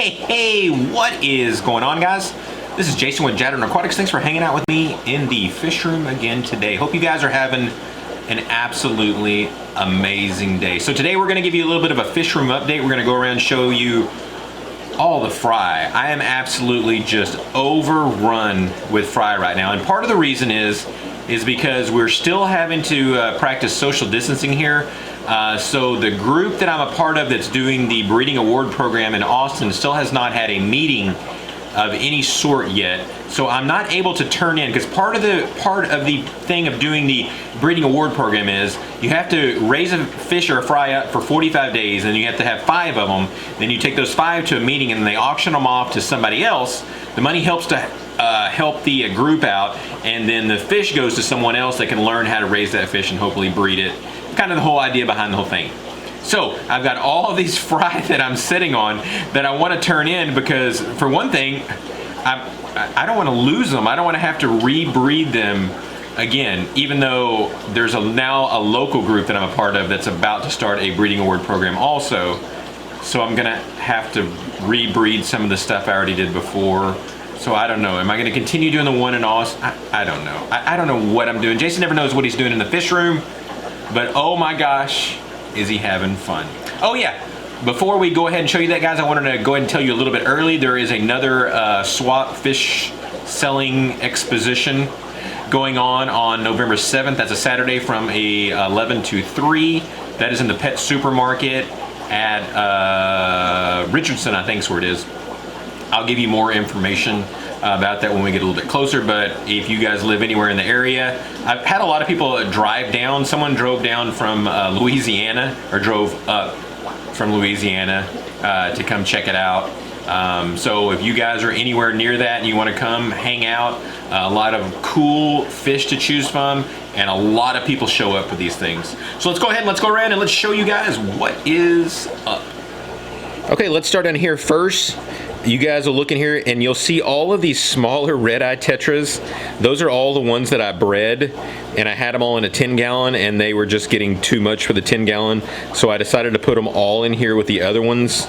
Hey, what is going on, guys? This is Jason with Jadren Aquatics. Thanks for hanging out with me in the fish room again today. Hope you guys are having an absolutely amazing day. So today we're going to give you a little bit of a fish room update. We're going to go around and show you all the fry. I am absolutely just overrun with fry right now, and part of the reason is because we're still having to practice social distancing here. So the group that I'm a part of that's doing the breeding award program in Austin still has not had a meeting of any sort yet. So I'm not able to turn in, because part of the thing of doing the breeding award program is you have to raise a fish or a fry up for 45 days, and you have to have 5 of them. Then you take those 5 to a meeting and they auction them off to somebody else. The money helps to help the group out, and then the fish goes to someone else that can learn how to raise that fish and hopefully breed it. Kind of the whole idea behind the whole thing. So I've got all of these fry that I'm sitting on that I want to turn in, because for one thing, I don't want to lose them. I don't want to have to rebreed them again, even though there's now a local group that I'm a part of that's about to start a breeding award program also. So I'm gonna have to rebreed some of the stuff I already did before. So I don't know. Am I going to continue doing the one in Austin? I don't know. I don't know what I'm doing. Jason never knows what he's doing in the fish room, but oh my gosh, is he having fun. Oh yeah, before we go ahead and show you that, guys, I wanted to go ahead and tell you a little bit early. There is another swap fish selling exposition going on November 7th. That's a Saturday from 11 to 3. That is in the pet supermarket at Richardson, I think is where it is. I'll give you more information about that when we get a little bit closer, but if you guys live anywhere in the area, I've had a lot of people drive down. Someone drove down from Louisiana, or drove up from Louisiana to come check it out. So if you guys are anywhere near that and you want to come hang out, a lot of cool fish to choose from, and a lot of people show up for these things. So let's go ahead and let's go around and let's show you guys what is up. Okay, let's start down here first. You guys will look in here and you'll see all of these smaller red Eye Tetras. Those are all the ones that I bred, and I had them all in a 10-gallon, and they were just getting too much for the 10-gallon. So I decided to put them all in here with the other ones.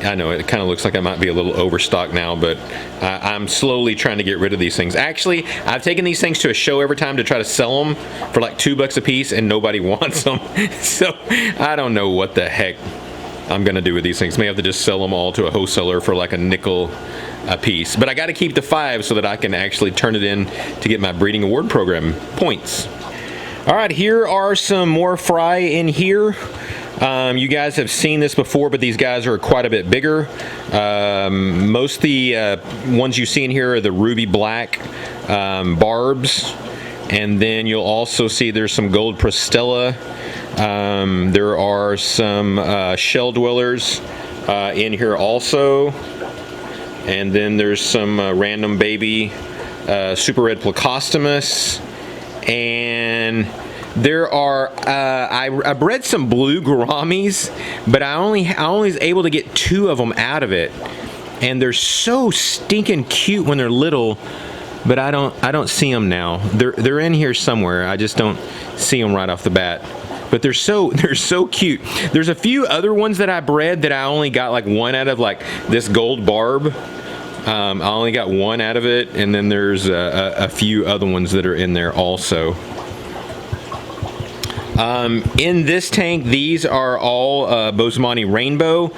I know it kind of looks like I might be a little overstocked now, but I'm slowly trying to get rid of these things. Actually, I've taken these things to a show every time to try to sell them for like $2 a piece, and nobody wants them. So I don't know what the heck I'm gonna do with these things. May have to just sell them all to a wholesaler for like a nickel a piece. But I gotta keep the 5 so that I can actually turn it in to get my breeding award program points. All right, here are some more fry in here. You guys have seen this before, but these guys are quite a bit bigger. Most of the ones you see in here are the ruby black barbs. And then you'll also see there's some gold Prostella. There are some shell dwellers in here also, and then there's some random baby super red Plecostomus, and there are I bred some blue gouramis, but I only was able to get 2 of them out of it, and they're so stinking cute when they're little. But I don't see them now. They're in here somewhere. I just don't see them right off the bat. But they're so cute. There's a few other ones that I bred that I only got like 1 out of, like this gold barb. I only got 1 out of it, and then there's a few other ones that are in there also. In this tank, these are all Bosemani Rainbow.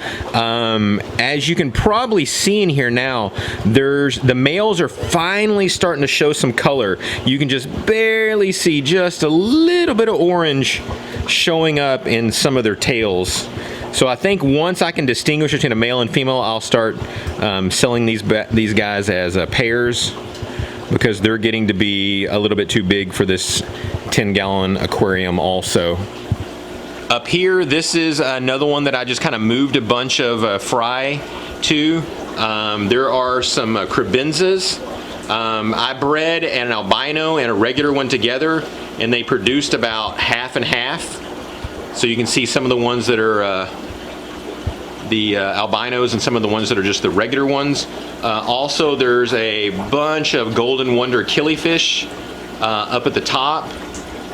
As you can probably see in here now, the males are finally starting to show some color. You can just barely see just a little bit of orange showing up in some of their tails. So I think once I can distinguish between a male and female, I'll start selling these guys as pairs, because they're getting to be a little bit too big for this 10-gallon aquarium also. Up here, this is another one that I just kind of moved a bunch of fry to. There are some cribenzas. I bred an albino and a regular one together, and they produced about half and half. So you can see some of the ones that are the albinos and some of the ones that are just the regular ones. Also, there's a bunch of golden wonder killifish up at the top.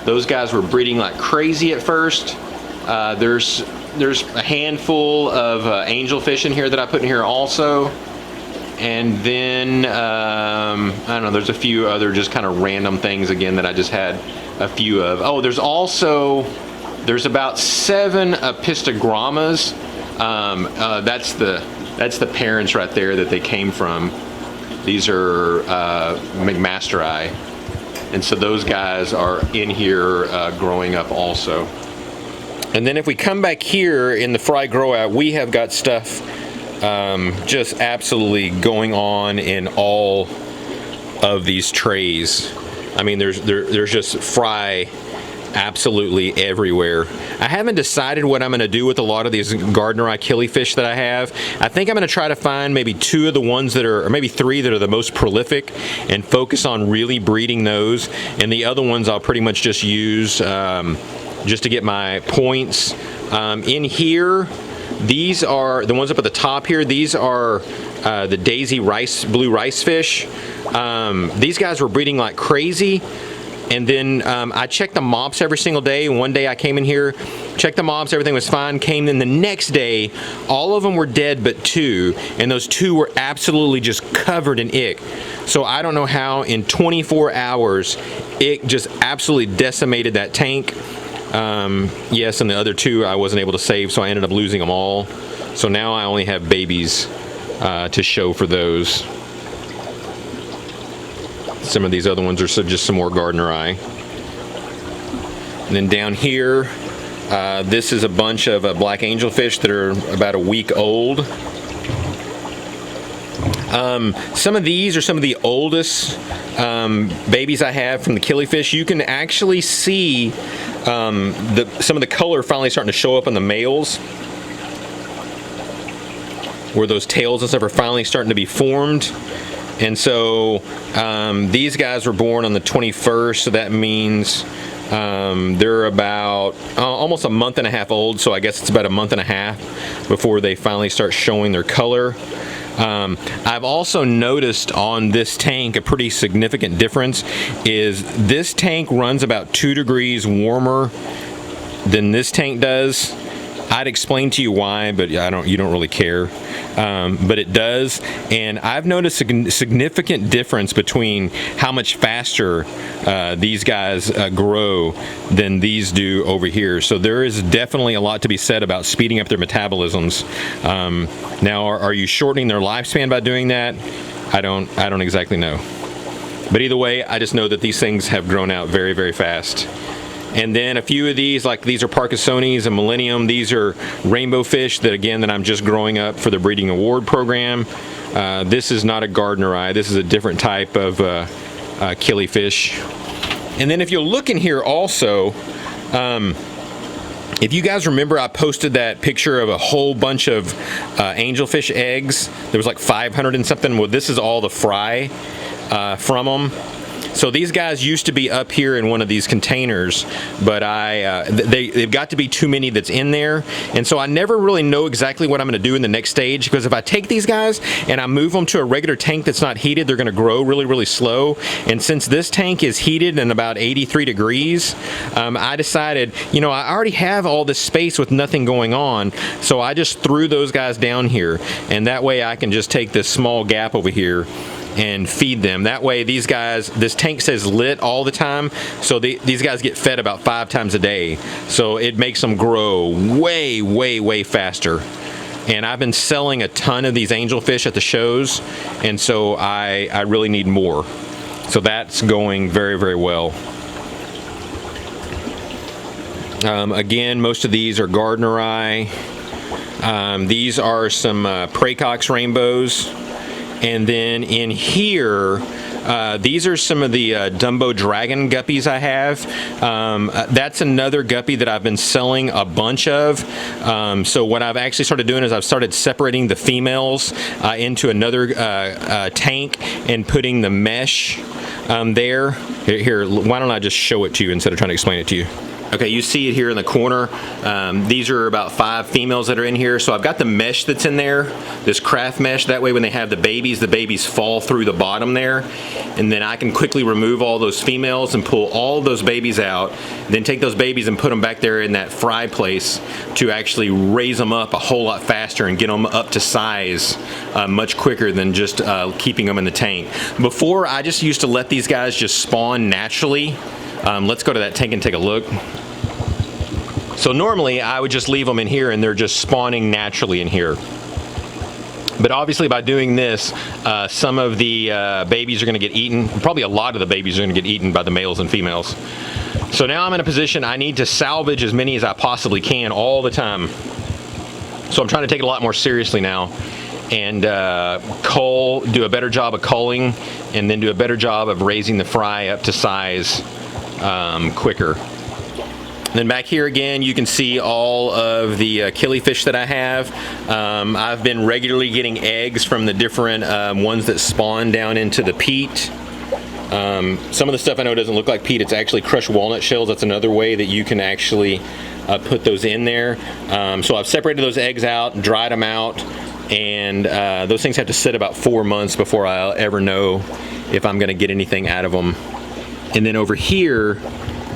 Those guys were breeding like crazy at first. There's there's a handful of angelfish in here that I put in here also. And then, I don't know, there's a few other just kind of random things again that I just had a few of. Oh, there's about 7 apistogrammas. That's the parents right there that they came from. These are McMasteri. And so those guys are in here growing up also. And then if we come back here in the fry grow out, we have got stuff just absolutely going on in all of these trays. I mean, there's just fry absolutely everywhere. I haven't decided what I'm going to do with a lot of these Gardneri killifish that I have. I think I'm going to try to find maybe 2 of the ones that are, or maybe 3 that are the most prolific, and focus on really breeding those. And the other ones I'll pretty much just use just to get my points. In here, these are the ones up at the top here. These are the Daisy blue rice fish. These guys were breeding like crazy. And then I checked the mops every single day. One day I came in here, checked the mops, everything was fine. Came in the next day, all of them were dead but 2, and those 2 were absolutely just covered in ick. So I don't know how in 24 hours ick just absolutely decimated that tank. Yes, and the other 2 I wasn't able to save, so I ended up losing them all. So now I only have babies to show for those. Some of these other ones are just some more Gardneri. And then down here, this is a bunch of black angelfish that are about a week old. Some of these are some of the oldest babies I have from the killifish. You can actually see some of the color finally starting to show up on the males, where those tails and stuff are finally starting to be formed. And so these guys were born on the 21st, so that means they're about almost a month and a half old, so I guess it's about a month and a half before they finally start showing their color. I've also noticed on this tank a pretty significant difference is this tank runs about 2 degrees warmer than this tank does. I'd explain to you why, but you don't really care. But it does, and I've noticed a significant difference between how much faster these guys grow than these do over here. So there is definitely a lot to be said about speeding up their metabolisms. Now, are you shortening their lifespan by doing that? I don't exactly know. But either way, I just know that these things have grown out very, very fast. And then a few of these, like these are Parkinsonis and Millennium. These are rainbow fish that I'm just growing up for the breeding award program. This is not a Gardneri. This is a different type of killifish. And then if you'll look in here also, if you guys remember, I posted that picture of a whole bunch of angelfish eggs. There was like 500 and something. Well, this is all the fry from them. So these guys used to be up here in one of these containers, but they've got to be too many that's in there, and so I never really know exactly what I'm going to do in the next stage, because if I take these guys and I move them to a regular tank that's not heated, they're going to grow really, really slow. And since this tank is heated in about 83 degrees, I decided, I already have all this space with nothing going on, so I just threw those guys down here, and that way I can just take this small gap over here and feed them. That way these guys, this tank says lit all the time, so these guys get fed about 5 times a day, so it makes them grow way, way, way faster. And I've been selling a ton of these angelfish at the shows, and so I really need more. So that's going very, very well. Again, most of these are Gardneri. These are some Pracox rainbows. And then in here, these are some of the Dumbo Dragon guppies I have. That's another guppy that I've been selling a bunch of. So what I've actually started doing is I've started separating the females into another tank and putting the mesh there. Here, why don't I just show it to you instead of trying to explain it to you? Okay, you see it here in the corner. These are about 5 females that are in here. So I've got the mesh that's in there, this craft mesh. That way when they have the babies fall through the bottom there. And then I can quickly remove all those females and pull all those babies out. Then take those babies and put them back there in that fry place to actually raise them up a whole lot faster and get them up to size much quicker than just keeping them in the tank. Before, I just used to let these guys just spawn naturally. Let's go to that tank and take a look. So normally I would just leave them in here and they're just spawning naturally in here. But obviously by doing this, some of the babies are going to get eaten. Probably a lot of the babies are going to get eaten by the males and females. So now I'm in a position I need to salvage as many as I possibly can all the time. So I'm trying to take it a lot more seriously now and do a better job of culling, and then do a better job of raising the fry up to size quicker. Then back here again, you can see all of the killifish that I have. I've been regularly getting eggs from the different ones that spawn down into the peat. Some of the stuff I know doesn't look like peat. It's actually crushed walnut shells. That's another way that you can actually put those in there. So I've separated those eggs out, dried them out, and those things have to sit about 4 months before I'll ever know if I'm going to get anything out of them. And then over here,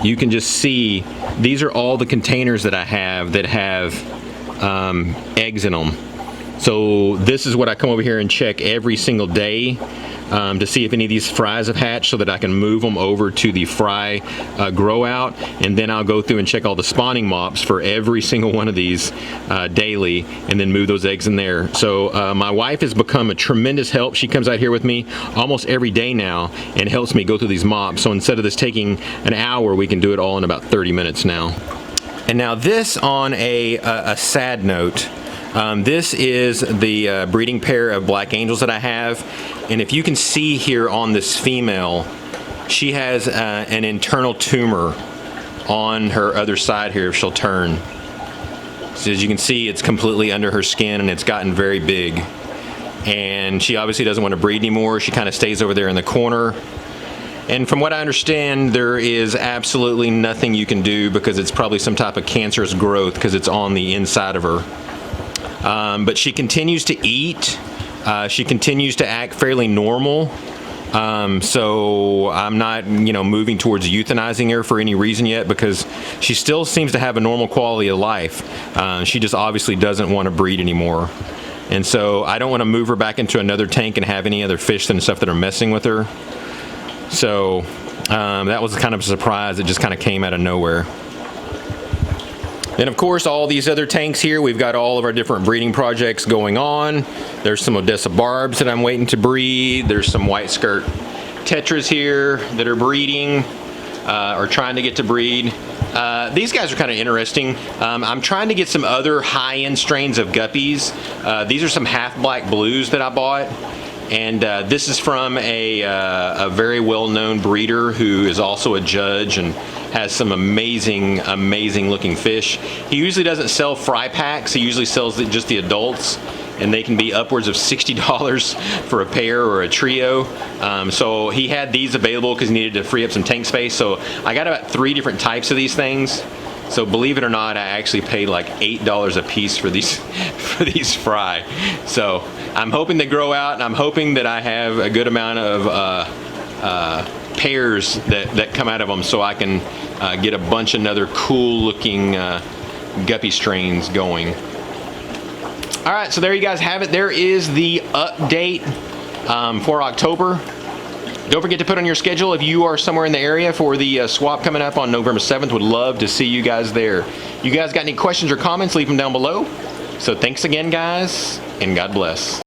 you can just see these are all the containers that I have that have eggs in them. So this is what I come over here and check every single day to see if any of these fries have hatched, so that I can move them over to the fry grow out, and then I'll go through and check all the spawning mops for every single one of these daily, and then move those eggs in there. So my wife has become a tremendous help. She comes out here with me almost every day now and helps me go through these mops. So instead of this taking an hour, we can do it all in about 30 minutes now. And now this, on a sad note, this is the breeding pair of black angels that I have, and if you can see here on this female, she has an internal tumor on her other side here if she'll turn. So as you can see, it's completely under her skin and it's gotten very big, and she obviously doesn't want to breed anymore. She kind of stays over there in the corner. And from what I understand, there is absolutely nothing you can do because it's probably some type of cancerous growth because it's on the inside of her. But she continues to eat. She continues to act fairly normal. So I'm not, moving towards euthanizing her for any reason yet, because she still seems to have a normal quality of life. She just obviously doesn't want to breed anymore. And so I don't want to move her back into another tank and have any other fish and stuff that are messing with her. So that was kind of a surprise. It just kind of came out of nowhere. And of course, all these other tanks here, we've got all of our different breeding projects going on. There's some Odessa barbs that I'm waiting to breed. There's some white skirt tetras here that are breeding or trying to get to breed. These guys are kind of interesting. I'm trying to get some other high-end strains of guppies. These are some half-black blues that I bought. And this is from a very well-known breeder who is also a judge and has some amazing looking fish. He usually doesn't sell fry packs. He usually sells just the adults, and they can be upwards of $60 for a pair or a trio. So he had these available because he needed to free up some tank space. So I got about 3 different types of these things. So believe it or not, I actually paid like $8 a piece for these fry. So I'm hoping they grow out, and I'm hoping that I have a good amount of pairs that come out of them, so I can get a bunch of other cool looking guppy strains going. All right, so there you guys have it. There is the update for October. Don't forget to put on your schedule if you are somewhere in the area for the swap coming up on November 7th. Would love to see you guys there. You guys got any questions or comments, leave them down below. So thanks again, guys, and God bless.